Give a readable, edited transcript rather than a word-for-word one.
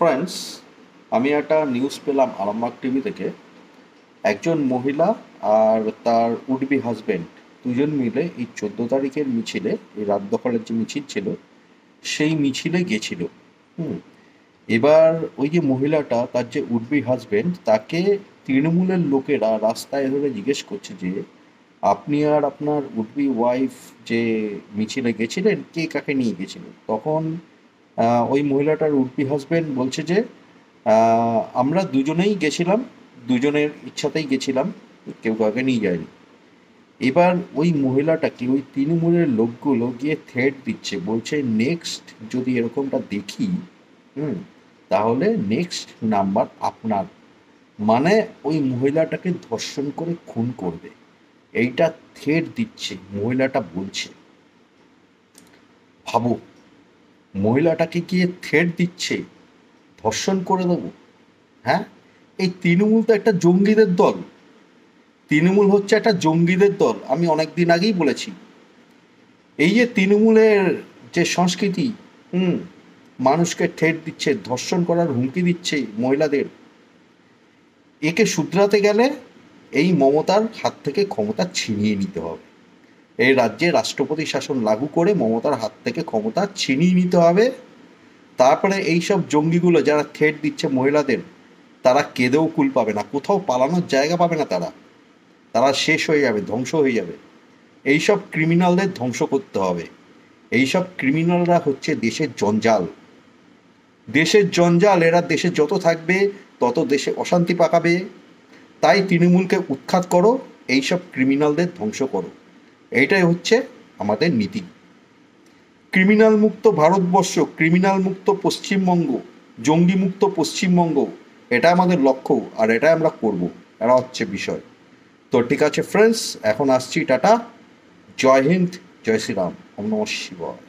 Friends, আমি একটা news পেলাম আরামবাগ টিভি থেকে। একজন মহিলা আর তার উড বি হাজবেন্ড দুজন মিলে এই 14 তারিখের মিছিলে, এই রাত দখলের যে মিছিল ছিল সেই মিছিলে গেছিল। হুম এবার ওই যে মহিলাটা, তার যে উড বি হাজবেন্ড, তাকে তৃণমূলের লোকেরা রাস্তায় ধরে জিজ্ঞেস করছে যে আপনি আর আপনার উড বি ওয়াইফ যে মিছিলে গেছিলেন, কে কাকে নিয়ে গেছিল। তখন ওই মহিলাটার উড বি হাজবেন্ড বলছে যে আমরা দুজনেই গেছিলাম, দুজনের ইচ্ছাতেই গেছিলাম, কেউ কাউকে নিয়ে যায়নি। এবার ওই মহিলাটাকে ওই তৃণমূলের লোকগুলো গিয়ে থ্রেট দিচ্ছে, বলছে নেক্সট যদি এরকমটা দেখি, হুম তাহলে নেক্সট নাম্বার আপনার। মানে ওই মহিলাটাকে ধর্ষণ করে খুন করবে, এইটা থ্রেট দিচ্ছে মহিলাটা, বলছে। ভাবো, মহিলাটাকে গিয়ে থ্রেট দিচ্ছে ধর্ষণ করে দেবো। হ্যাঁ, এই তৃণমূল তো একটা জঙ্গিদের দল। তৃণমূল হচ্ছে একটা জঙ্গিদের দল, আমি অনেক দিন আগেই বলেছি। এই যে তৃণমূলের যে সংস্কৃতি, হুম মানুষকে ঠেট দিচ্ছে, ধর্ষণ করার হুমকি দিচ্ছে মহিলাদের, একে শুধরাতে গেলে এই মমতার হাত থেকে ক্ষমতা ছিনিয়ে নিতে হবে। এই রাজ্যে রাষ্ট্রপতি শাসন লাগু করে মমতার হাত থেকে ক্ষমতা ছিনিয়ে নিতে হবে। তারপরে এইসব জঙ্গিগুলো যারা থ্রেট দিচ্ছে মহিলাদের, তারা কেঁদেও কুল পাবে না, কোথাও পালানোর জায়গা পাবে না, তারা তারা শেষ হয়ে যাবে, ধ্বংস হয়ে যাবে। এইসব ক্রিমিনালদের ধ্বংস করতে হবে। এইসব ক্রিমিনালরা হচ্ছে দেশের জঞ্জাল, দেশের জঞ্জাল। এরা দেশে যত থাকবে তত দেশে অশান্তি পাকাবে। তাই তৃণমূলকে উৎখাত করো, এইসব ক্রিমিনালদের ধ্বংস করো, এইটাই হচ্ছে আমাদের নীতি। ক্রিমিনাল মুক্ত ভারতবর্ষ, ক্রিমিনাল মুক্ত পশ্চিমবঙ্গ, জঙ্গি মুক্ত পশ্চিমবঙ্গ, এটা আমাদের লক্ষ্য, আর এটাই আমরা করব। এটা হচ্ছে বিষয়। তো ঠিক আছে ফ্রেন্ডস, এখন আসছি, টাটা, জয় হিন্দ, জয় শ্রীরাম, ওম নমঃ শিবায়।